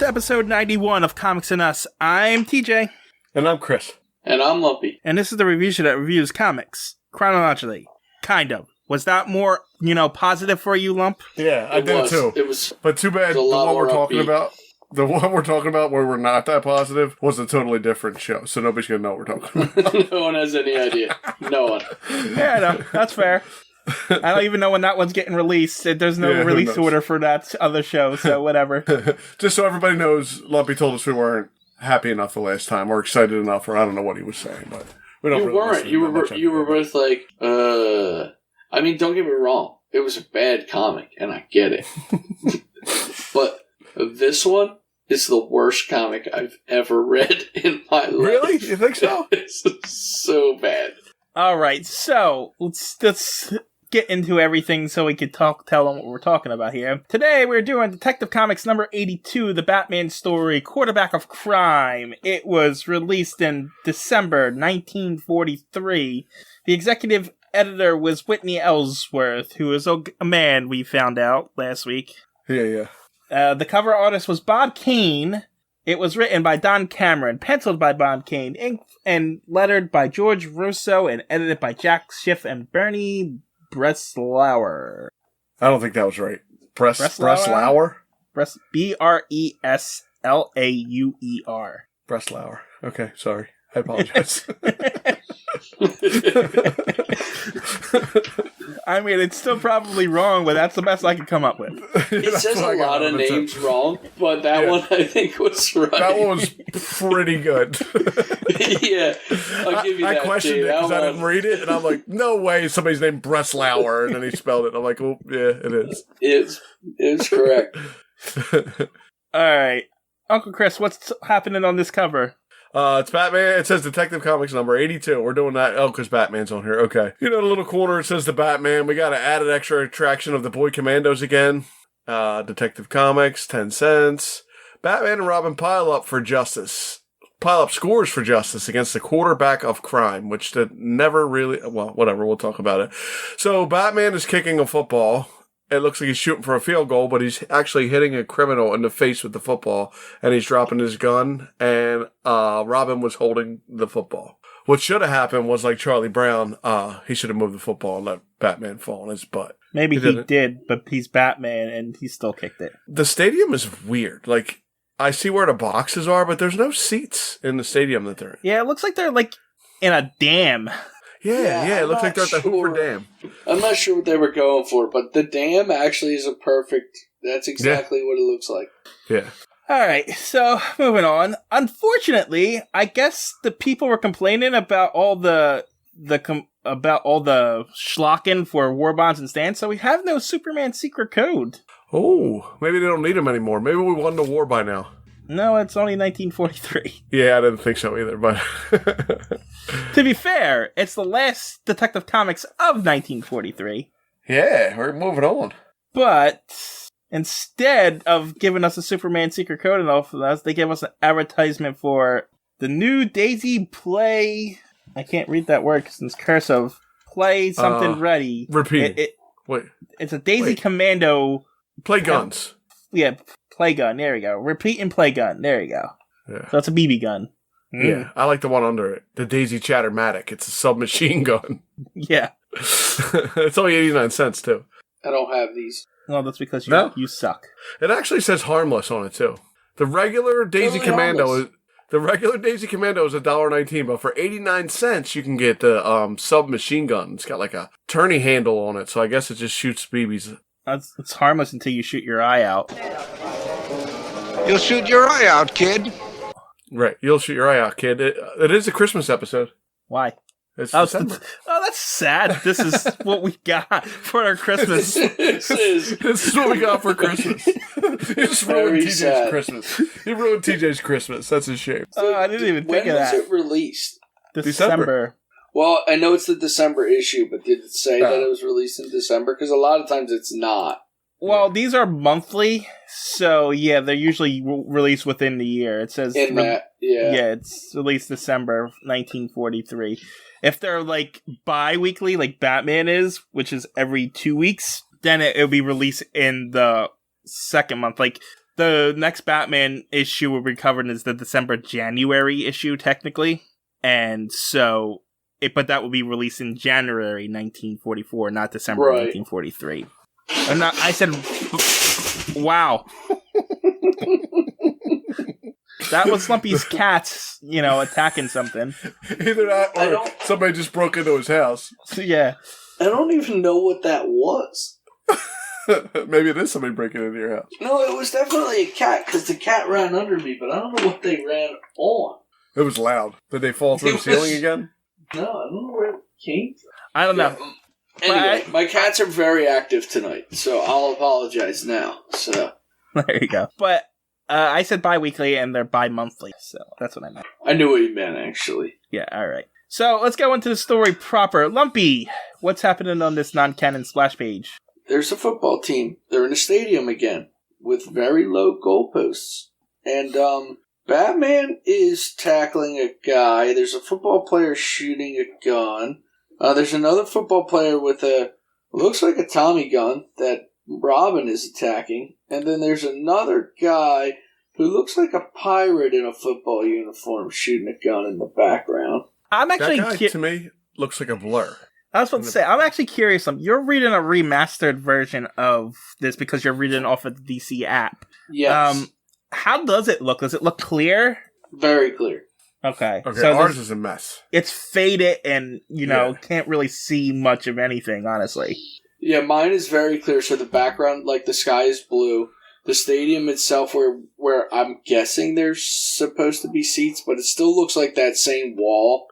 to episode 91 of Comics and Us. I'm TJ. And I'm Chris. And I'm Lumpy. And this is the review show that reviews comics. Chronologically. Kind of. Was that more, positive for you, Lump? Yeah, I did too. It was. But too bad the one we're talking about, where we're not that positive, was a totally different show. So nobody's going to know what we're talking about. No one has any idea. No one. Yeah, no, that's fair. I don't even know when that one's getting released. There's no release order for that other show, so whatever. Just so everybody knows, Lumpy told us we weren't happy enough the last time, or excited enough, or I don't know what he was saying, but we don't. You weren't. You were both like, I mean, don't get me wrong. It was a bad comic, and I get it. But this one is the worst comic I've ever read in my life. Really? You think so? It's so bad. All right, so let's get into everything so we can tell them what we're talking about here. Today we're doing Detective Comics number 82, the Batman story, Quarterback of Crime. It was released in December 1943. The executive editor was Whitney Ellsworth, who is a man, we found out last week. Yeah. The cover artist was Bob Kane. It was written by Don Cameron, penciled by Bob Kane, inked and lettered by George Russo, and edited by Jack Schiff and Bernie Breslauer. I don't think that was right. Breslauer? Breslauer. Breslauer. Okay, sorry. I apologize. I mean, it's still probably wrong, but that's the best I could come up with. It says a lot of names wrong, but that one I think was right. That one was pretty good. Yeah, I'll give you that. I questioned it because I didn't read it, and I'm like, no way somebody's named Breslauer, and then he spelled it. I'm like, oh, yeah, it is. It's correct. All right. Uncle Chris, what's happening on this cover? It's Batman. It says Detective Comics number 82. We're doing that. Oh, because Batman's on here. Okay. You know, the little corner, it says the Batman. We got an added extra attraction of the Boy Commandos again. Detective Comics, 10 cents. Batman and Robin pile up scores for justice against the quarterback of crime, which did never really, well, whatever, we'll talk about it. So Batman is kicking a football. It looks like he's shooting for a field goal, but he's actually hitting a criminal in the face with the football, and he's dropping his gun, and Robin was holding the football. What should have happened was, like Charlie Brown, he should have moved the football and let Batman fall on his butt. Maybe he did, but he's Batman, and he still kicked it. The stadium is weird. Like, I see where the boxes are, but there's no seats in the stadium that they're in. Yeah, it looks like they're, like, in a dam. Yeah, it looks like they're at the Hoover Dam. I'm not sure what they were going for, but the dam actually is that's exactly what it looks like. Yeah. All right, so moving on. Unfortunately, I guess the people were complaining about all the schlocking for war bonds and stands, so we have no Superman secret code. Oh, maybe they don't need them anymore. Maybe we won the war by now. No, it's only 1943. Yeah, I didn't think so either, but... To be fair, it's the last Detective Comics of 1943. Yeah, we're moving on. But instead of giving us a Superman secret code and all of that, they gave us an advertisement for the new Daisy Play... I can't read that word because it's cursive. Play something ready. Repeat. Wait. It's a Daisy Commando... Play guns. Yeah, play gun. There we go. Repeat and play gun. There you go. Yeah. So it's a BB gun. Yeah, I like the one under it. The Daisy Chattermatic. It's a submachine gun. Yeah. It's only 89 cents, too. I don't have these. Well, that's because you suck. It actually says harmless on it, too. The regular Daisy Commando is $1.19, but for 89 cents, you can get the submachine gun. It's got like a tourney handle on it, so I guess it just shoots BBs. It's harmless until you shoot your eye out. You'll shoot your eye out, kid. Right, you'll shoot your eye out, kid. It is a Christmas episode. Why? It's December. That's sad. This is what we got for our Christmas. This is what we got for Christmas. You just ruined TJ's sad. Christmas. You ruined TJ's Christmas. That's a shame. I didn't even think of that. When was it released? December. Well, I know it's the December issue, but did it say that it was released in December? Because a lot of times it's not. Well, these are monthly, so yeah, they're usually released within the year. It says Yeah, it's released December 1943. If they're like bi-weekly, like Batman is, which is every 2 weeks, then it'll be released in the second month. Like the next Batman issue we'll be covering is the December-January issue, technically. And so, but that will be released in January 1944, not December 1943. And I said, wow. That was Lumpy's cats, attacking something. Either that or somebody just broke into his house. So, yeah. I don't even know what that was. Maybe it is somebody breaking into your house. No, it was definitely a cat, because the cat ran under me, but I don't know what they ran on. It was loud. Did they fall through the ceiling again? No, I don't know where it came from. I don't know. Anyway, my cats are very active tonight, so I'll apologize now. So there you go. But I said bi-weekly, and they're bi-monthly, so that's what I meant. I knew what you meant, actually. Yeah, all right. So let's go into the story proper. Lumpy, what's happening on this non-canon splash page? There's a football team. They're in a stadium again, with very low goalposts. And, Batman is tackling a guy. There's a football player shooting a gun. There's another football player with looks like a Tommy gun that Robin is attacking. And then there's another guy who looks like a pirate in a football uniform shooting a gun in the background. I'm actually that guy, to me, looks like a blur. I was about to say, I'm actually curious. You're reading a remastered version of this because you're reading off of the DC app. Yes. How does it look? Does it look clear? Very clear. Okay, so ours is a mess. It's faded and, can't really see much of anything, honestly. Yeah, mine is very clear. So the background, like the sky is blue. The stadium itself, where I'm guessing there's supposed to be seats, but it still looks like that same wall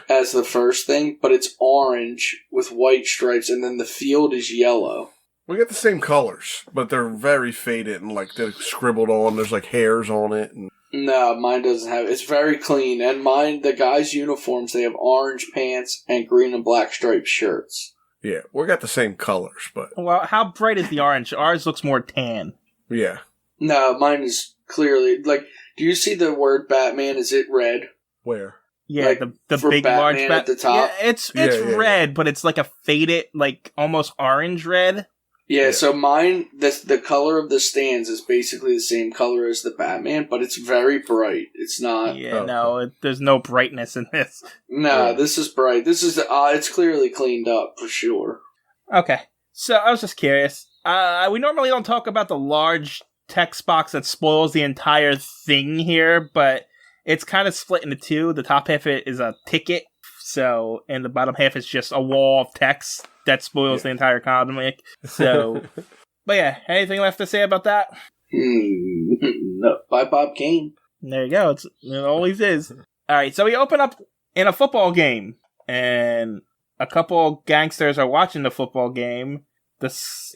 as the first thing, but it's orange with white stripes, and then the field is yellow. We got the same colors, but they're very faded and they're scribbled on. There's hairs on it. And... No, mine doesn't have it. It's very clean. And mine, the guys' uniforms, they have orange pants and green and black striped shirts. Yeah, we got the same colors, but... Well, how bright is the orange? Ours looks more tan. Yeah. No, mine is clearly... do you see the word Batman? Is it red? Where? Yeah, the big, Batman large... at the top? Yeah, it's red, but it's like a faded, almost orange red. Yeah, so mine, the color of the stands is basically the same color as the Batman, but it's very bright. It's not... Yeah, there's no brightness in this. No, this is bright. This is... it's clearly cleaned up, for sure. Okay, so I was just curious. We normally don't talk about the large text box that spoils the entire thing here, but it's kind of split into two. The top half of it is a ticket, and the bottom half is just a wall of text that spoils the entire comic. So, but yeah, anything left to say about that? No, by Bob Kane. There you go. It always is. All right, so we open up in a football game, and a couple gangsters are watching the football game.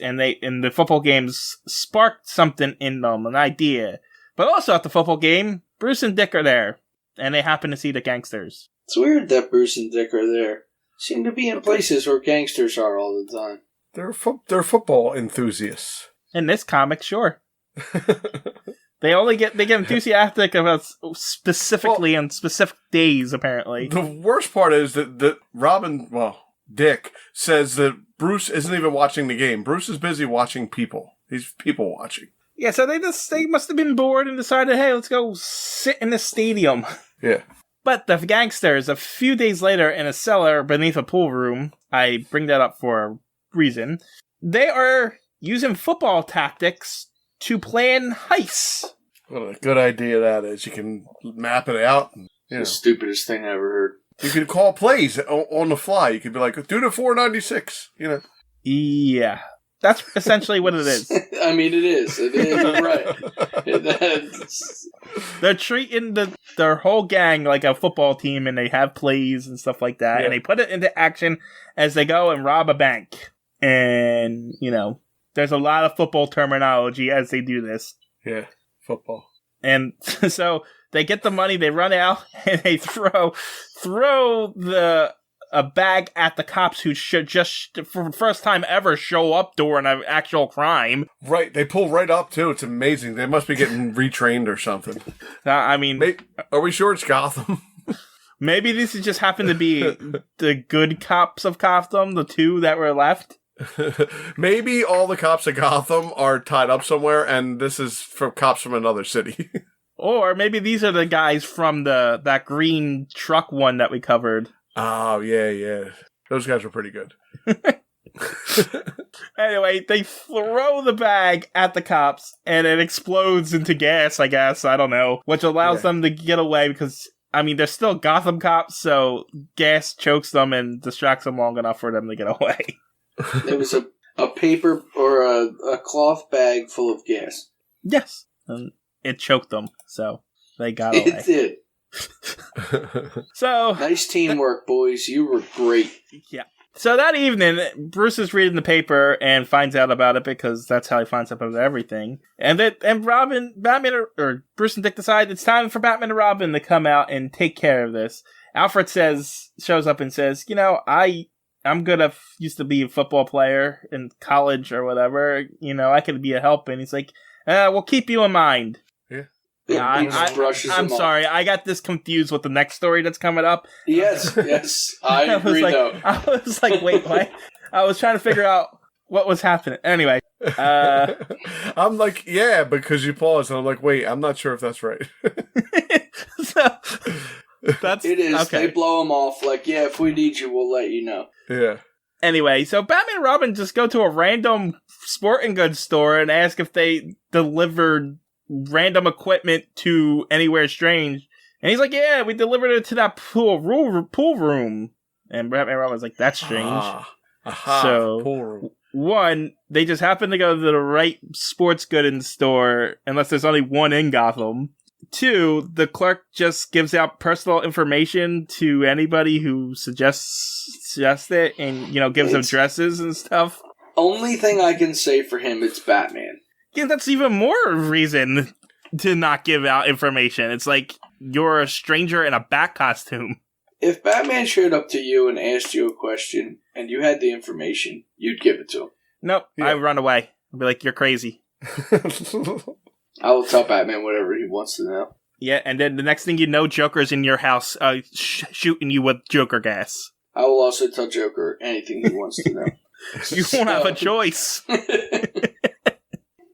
And the football games sparked something in them, an idea. But also at the football game, Bruce and Dick are there, and they happen to see the gangsters. It's weird that Bruce and Dick are there. Seem to be in places where gangsters are all the time. They're football enthusiasts. In this comic, sure. They get enthusiastic about specifically on specific days, apparently. The worst part is that Dick says that Bruce isn't even watching the game. Bruce is busy watching people. He's people watching. Yeah, so they must have been bored and decided, hey, let's go sit in the stadium. Yeah. But the gangsters, a few days later in a cellar beneath a pool room, I bring that up for a reason, they are using football tactics to plan heists. What a good idea that is. You can map it out. And, the stupidest thing I ever heard. You can call plays on the fly. You could be like, do the 496, Yeah. That's essentially what it is. I mean, it is. It is, right. They're treating their whole gang like a football team, and they have plays and stuff like that, and they put it into action as they go and rob a bank. And, there's a lot of football terminology as they do this. Yeah, football. And so they get the money, they run out, and they throw a bag at the cops who should just, for the first time ever, show up during an actual crime. Right, they pull right up, too. It's amazing. They must be getting retrained or something. I mean... Are we sure it's Gotham? Maybe this just happened to be the good cops of Gotham, the two that were left. Maybe all the cops of Gotham are tied up somewhere, and this is from cops from another city. Or maybe these are the guys from that green truck one that we covered. Oh, yeah. Those guys were pretty good. Anyway, they throw the bag at the cops, and it explodes into gas, I guess. I don't know. Which allows them to get away because, I mean, they're still Gotham cops, so gas chokes them and distracts them long enough for them to get away. There was a paper or a cloth bag full of gas. Yes. And it choked them, so they got away. It did. So nice teamwork, boys. You were great. Yeah. So that evening, Bruce is reading the paper and finds out about it because that's how he finds out about everything. And Batman, or Bruce and Dick decide it's time for Batman and Robin to come out and take care of this. Alfred shows up and says, I'm used to be a football player in college or whatever. I could be a help. And he's like, we'll keep you in mind. Yeah, I'm sorry. I got this confused with the next story that's coming up. Yes. I agree, though. I was like, wait, what? I was trying to figure out what was happening. Anyway. I'm like, yeah, because you paused, and I'm like, wait, I'm not sure if that's right. It is. Okay. They blow them off like, yeah, if we need you, we'll let you know. Yeah. Anyway, so Batman and Robin just go to a random sporting goods store and ask if they delivered random equipment to Anywhere Strange. And he's like, yeah, we delivered it to that pool room. And Batman and Robin's like, that's strange. So, pool room. One, they just happen to go to the right sports goods store, unless there's only one in Gotham. Two, the clerk just gives out personal information to anybody who suggests it and, gives them addresses and stuff. Only thing I can say for him, it's Batman. Yeah, that's even more reason to not give out information. It's like you're a stranger in a bat costume. If Batman showed up to you and asked you a question and you had the information, you'd give it to him. Nope, Yeah. I run away. I'd be like, you're crazy. I will tell Batman whatever he wants to know. Yeah, and then the next thing you know, Joker's in your house shooting you with Joker gas. I will also tell Joker anything he wants to know. You won't have a choice.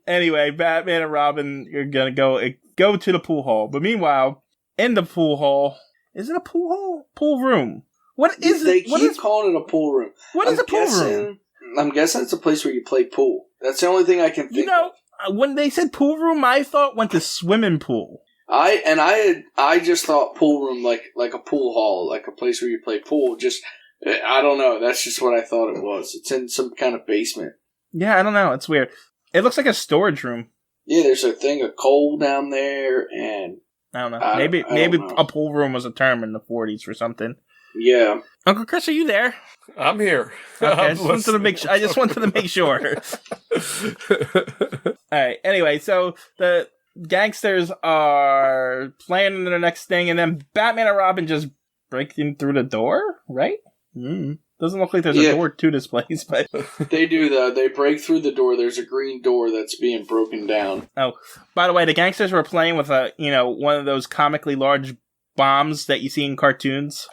Anyway, Batman and Robin are gonna go to the pool hall. But meanwhile, in the pool hall, is it a pool hall? Pool room. What is They it? keep calling it a pool room. What is a pool room? I'm guessing it's a place where you play pool. That's the only thing I can think of. When they said pool room, I thought went to swimming pool. I just thought pool room like a pool hall, like a place where you play pool. Just I don't know. That's just what I thought it was. It's in some kind of basement. Yeah, I don't know. It's weird. It looks like a storage room. Yeah, there's a thing of coal down there, and I don't know. Maybe a pool room was a term in the 40s or something. Yeah. Uncle Chris, are you there? I'm here. Okay, I just wanted to make sure. Alright, anyway, so the gangsters are planning their next thing, and then Batman and Robin just break in through the door, right? Doesn't look like there's a door to this place, but... They do, though. They break through the door. There's a green door that's being broken down. Oh, by the way, the gangsters were playing with one of those comically large bombs that you see in cartoons.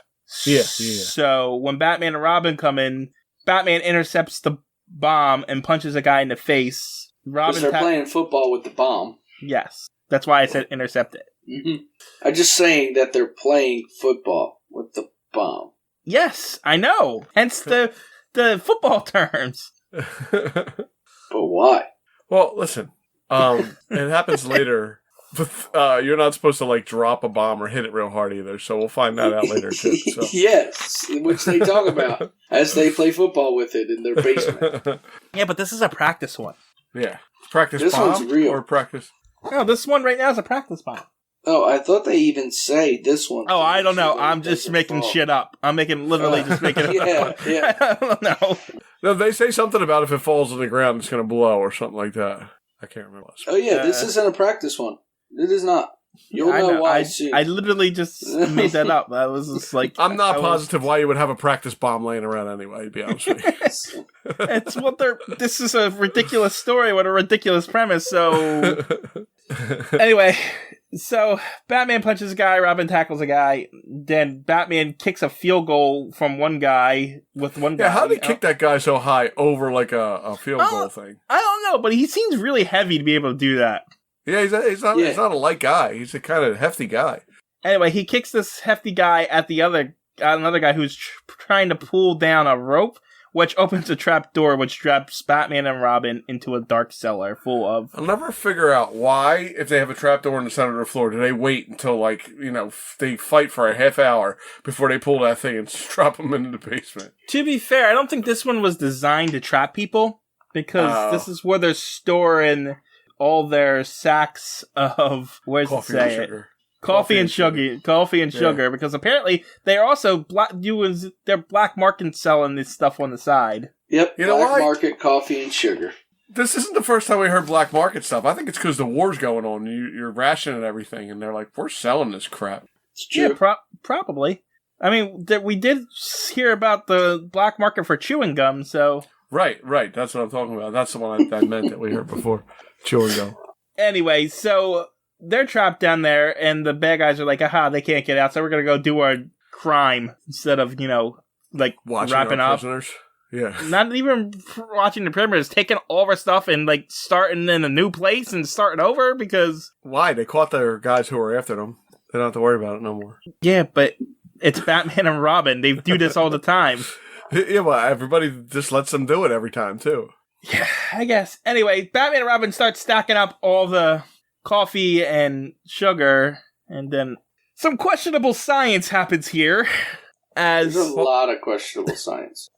Yeah. So when Batman and Robin come in, Batman intercepts the bomb and punches a guy in the face. Because they're playing football with the bomb. Yes. That's why I said intercept it. Mm-hmm. I'm just saying that they're playing football with the bomb. Yes, I know. Hence the football terms. But why? Well, listen. It happens later. But, you're not supposed to drop a bomb or hit it real hard either. So we'll find that out later too. So. Yes, which they talk about as they play football with it in their basement. Yeah, but this is a practice one. Yeah, practice this bomb one's real. or practice. No, this one right now is a practice bomb. Oh, I thought they even say this one. Oh, I don't know. I'm just making shit up. I'm just making it up. Yeah. I don't know. No, they say something about if it falls on the ground, it's going to blow or something like that. I can't remember. Oh, yeah, this isn't a practice one. It is not. You'll know why soon. I literally just made that up. I was just like... I'm not positive why you would have a practice bomb laying around anyway, to be honest with you. It's what they're... This is a ridiculous story with a ridiculous premise, so... Anyway... So Batman punches a guy, Robin tackles a guy, then Batman kicks a field goal from one guy with one guy. Yeah, how did he kick that guy so high over like a field goal thing? I don't know, but he seems really heavy to be able to do that. Yeah, he's not a light guy. He's a kind of hefty guy. Anyway, he kicks this hefty guy at another guy who's trying to pull down a rope, which opens a trap door, which traps Batman and Robin into a dark cellar full of... I'll never figure out why, if they have a trap door in the center of the floor, do they wait until, they fight for a half hour before they pull that thing and drop them into the basement? To be fair, I don't think this one was designed to trap people, because this is where they're storing all their sacks of... Where's it say it? Coffee and sugar, because apparently they're also they're black market selling this stuff on the side. Yep, you know black why? Market coffee and sugar. This isn't the first time we heard black market stuff. I think it's because the war's going on. You're rationing everything, and they're like, we're selling this crap. It's true. Yeah, probably. I mean, we did hear about the black market for chewing gum, so... Right. That's what I'm talking about. That's the one I meant that we heard before. Chewing gum. Anyway, so... They're trapped down there, and the bad guys are like, aha, they can't get out, so we're gonna go do our crime instead of, watching wrapping our up. Prisoners. Yeah. Not even watching the prisoners, taking all of our stuff and, starting in a new place and starting over, because... Why? They caught their guys who were after them. They don't have to worry about it no more. Yeah, but it's Batman and Robin. They do this all the time. Yeah, well, everybody just lets them do it every time, too. Yeah, I guess. Anyway, Batman and Robin start stacking up all the... coffee and sugar, and then some questionable science happens here. There's a lot of questionable science.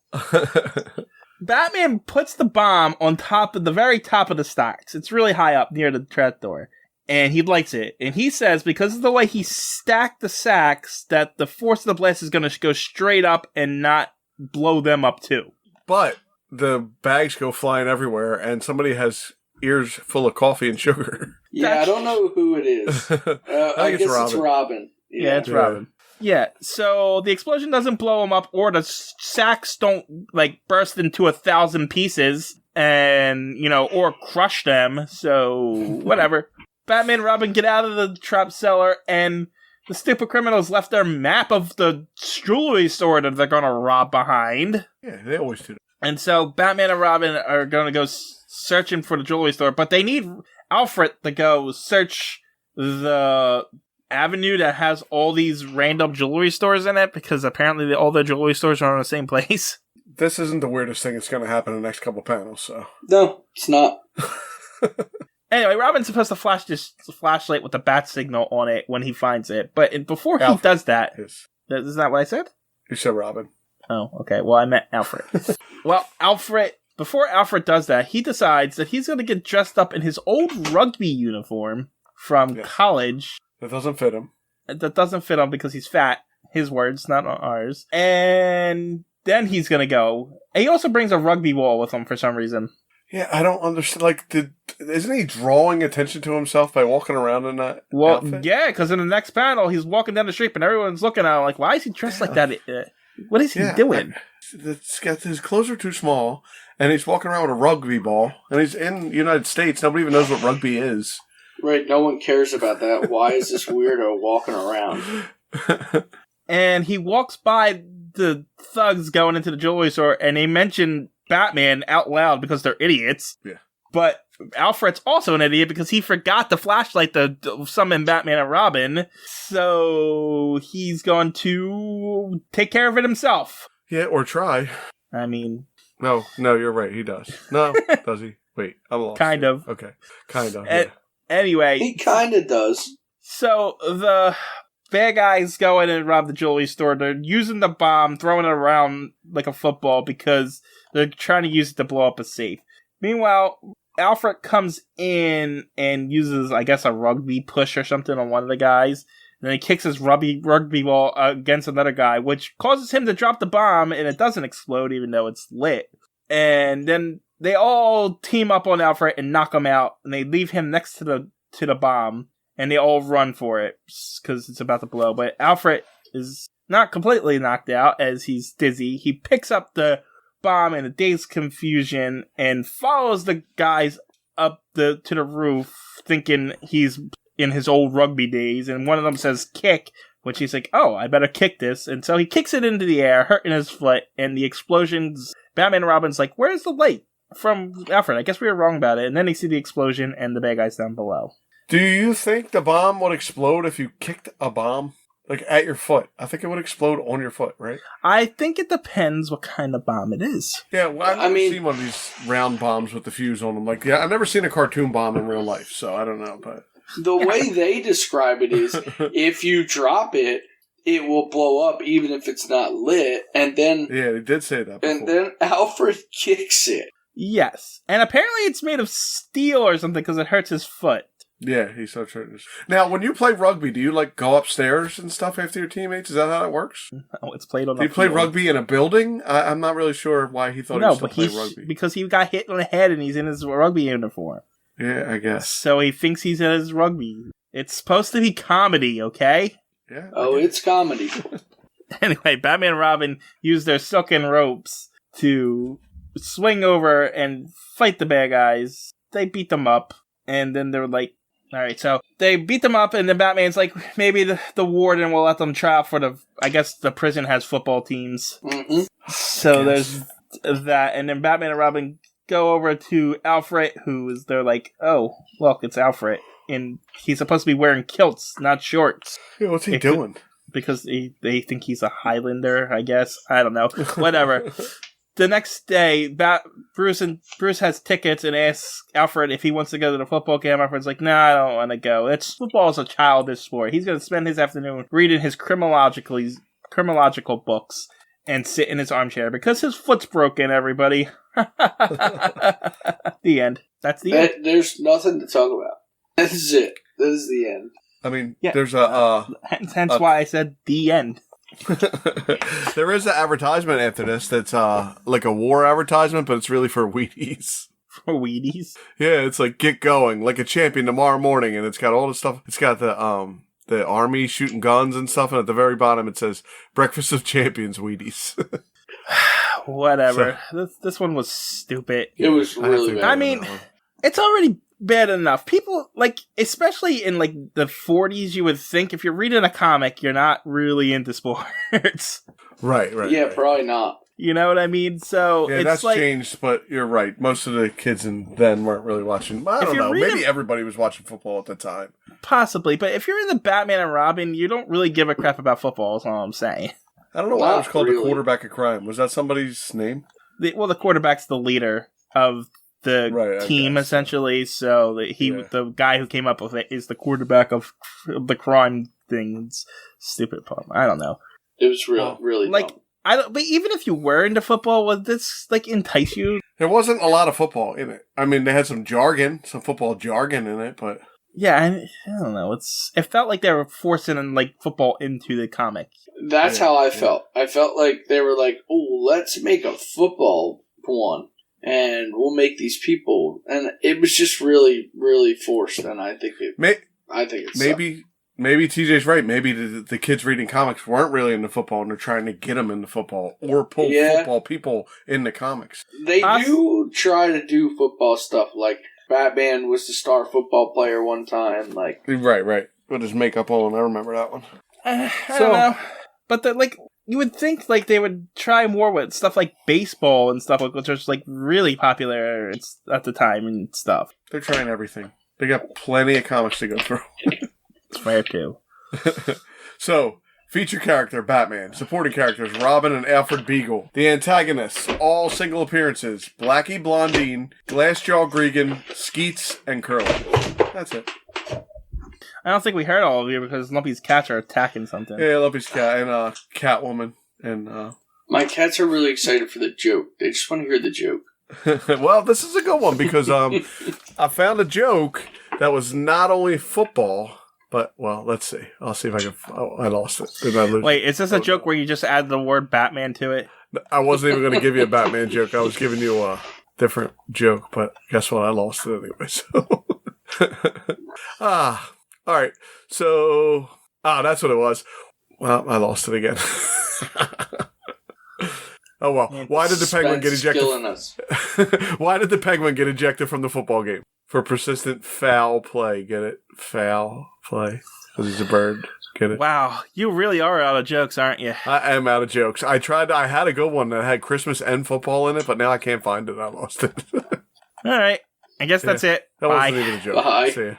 Batman puts the bomb on the very top of the stacks. It's really high up near the trapdoor, and he lights it. And he says because of the way he stacked the sacks, that the force of the blast is going to go straight up and not blow them up too. But the bags go flying everywhere, and somebody has ears full of coffee and sugar. Yeah, I don't know who it is. I guess it's Robin. Yeah, it's Robin. Yeah, so the explosion doesn't blow them up, or the sacks don't, burst into 1,000 pieces, and, or crush them, so whatever. Batman and Robin get out of the trap cellar, and the stupid criminals left their map of the jewelry store that they're gonna rob behind. Yeah, they always do that. And so Batman and Robin are gonna go searching for the jewelry store, but they need Alfred to go search the avenue that has all these random jewelry stores in it, because apparently all the jewelry stores are in the same place. This isn't the weirdest thing that's going to happen in the next couple panels, so... No, it's not. Anyway, Robin's supposed to flash this flashlight with the bat signal on it when he finds it, but before he does that... Yes. Isn't that what I said? You said Robin. Oh, okay. Well, I meant Alfred. Well, before Alfred does that, he decides that he's going to get dressed up in his old rugby uniform from college. That doesn't fit him. That doesn't fit him because he's fat. His words, not ours. And then he's going to go. And he also brings a rugby ball with him for some reason. Yeah, I don't understand. Isn't he drawing attention to himself by walking around in that outfit? Yeah, because in the next panel, he's walking down the street and everyone's looking at him like, why is he dressed like that? What is he doing? His clothes are too small, and he's walking around with a rugby ball, and he's in the United States. Nobody even knows what rugby is. Right, no one cares about that. Why is this weirdo walking around? And he walks by the thugs going into the jewelry store, and they mention Batman out loud because they're idiots. Yeah. But Alfred's also an idiot because he forgot the flashlight to summon Batman and Robin. So he's going to take care of it himself. Yeah, or try. I mean... No, you're right. He does. No, does he? Wait, I'm lost. Kind of. Okay, kind of, yeah. Anyway. He kind of does. So the bad guys go in and rob the jewelry store. They're using the bomb, throwing it around like a football because they're trying to use it to blow up a safe. Meanwhile, Alfred comes in and uses, I guess, a rugby push or something on one of the guys. And then he kicks his rugby ball against another guy, which causes him to drop the bomb, and it doesn't explode even though it's lit. And then they all team up on Alfred and knock him out, and they leave him next to the bomb, and they all run for it because it's about to blow. But Alfred is not completely knocked out as he's dizzy. He picks up the bomb in a dazed confusion and follows the guys up to the roof, thinking he's in his old rugby days, and one of them says kick, which he's like, oh, I better kick this. And so he kicks it into the air, hurting his foot, and the explosions, Batman and Robin's like, where's the light from Alfred? I guess we were wrong about it. And then they see the explosion and the bad guys down below. Do you think the bomb would explode if you kicked a bomb? Like, at your foot? I think it would explode on your foot, right? I think it depends what kind of bomb it is. Yeah, well, I've never seen one of these round bombs with the fuse on them. Like, yeah, I've never seen a cartoon bomb in real life, so I don't know, but... The way they describe it is, if you drop it, it will blow up even if it's not lit, and then... Yeah, they did say that before. And then Alfred kicks it. Yes. And apparently it's made of steel or something because it hurts his foot. Yeah, he's so true. Now, when you play rugby, do you, like, go upstairs and stuff after your teammates? Is that how that works? Oh, it's played on Do you play rugby in a building? I'm not really sure why he thought he was still playing rugby. Because he got hit in the head and he's in his rugby uniform. Yeah, I guess. So he thinks he's in his rugby. It's supposed to be comedy, okay? Yeah. Oh, it's comedy. Anyway, Batman and Robin use their silken ropes to swing over and fight the bad guys. They beat them up, and then they're like, alright, so they beat them up, and then Batman's like, maybe the warden will let them try out for I guess the prison has football teams. Mm-hmm. So there's that, and then Batman and Robin go over to Alfred, they're like, oh, look, it's Alfred. And he's supposed to be wearing kilts, not shorts. Yeah, what's he doing? Because they think he's a Highlander, I guess. I don't know. Whatever. The next day, Bruce has tickets and asks Alfred if he wants to go to the football game. Alfred's like, "No, I don't want to go. Football is a childish sport." He's going to spend his afternoon reading his chronological books and sit in his armchair because his foot's broken. Everybody. The end. That's the end. There's nothing to talk about. This is it. This is the end. I mean, yeah. There's hence why I said the end. There is an advertisement after this that's like a war advertisement, but it's really for Wheaties. For Wheaties? Yeah, it's like, get going, like a champion tomorrow morning, and it's got all the stuff. It's got the army shooting guns and stuff, and at the very bottom it says, Breakfast of Champions Wheaties. Whatever. So, this one was stupid. It was really bad. I mean, it's already bad enough. People, like, especially in, like, the 40s, you would think if you're reading a comic, you're not really into sports. Right. Yeah, right. probably not. You know what I mean? So yeah, it's that's like, changed, but you're right. Most of the kids then weren't really watching. I don't know. Maybe everybody was watching football at the time. Possibly, but if you're in the Batman and Robin, you don't really give a crap about football, is all I'm saying. I don't know why it was called the quarterback of crime. Was that somebody's name? The quarterback's the leader of the team, essentially. So the guy who came up with it is the quarterback of the crime things. Stupid poem. I don't know. It was really like dumb. But even if you were into football, would this like entice you? There wasn't a lot of football in it. I mean, they had some football jargon in it, but yeah, I don't know. It felt like they were forcing like football into the comic. That's how I felt. I felt like they were like, "Oh, let's make a football one, and we'll make these people." And it was just really, really forced. And I think it. Maybe TJ's right. Maybe the kids reading comics weren't really into football, and they're trying to get them into football or pull football people into comics. They do try to do football stuff. Like Batman was the star football player one time. Like right, with his makeup on. I remember that one. I don't know, but you would think like they would try more with stuff like baseball and stuff, which was like really popular at the time and stuff. They're trying everything. They got plenty of comics to go through. It's fair too. So, feature character, Batman. Supporting characters, Robin and Alfred Beagle. The antagonists, all single appearances, Blackie Blondine, Glassjaw Gregan, Skeets, and Curly. That's it. I don't think we heard all of you because Lumpy's cats are attacking something. Yeah, Lumpy's cat and Catwoman. And my cats are really excited for the joke. They just want to hear the joke. Well, this is a good one because I found a joke that was not only football, but, well, let's see. I'll see if I can... Oh, I lost it. Did I lose? Wait, is this a joke where you just add the word Batman to it? I wasn't even going to give you a Batman joke. I was giving you a different joke, but guess what? I lost it anyway, so... all right. So... that's what it was. Well, I lost it again. Oh, well. Why did the Penguin get ejected? Killing us. Why did the Penguin get ejected from the football game? For persistent foul play. Get it? Foul play. Because he's a bird. Get it? Wow, you really are out of jokes, aren't you? I am out of jokes. I had a good one that had Christmas and football in it, but now I can't find it. I lost it. All right. I guess that's it. That Bye. wasn't even a joke. Bye. See ya.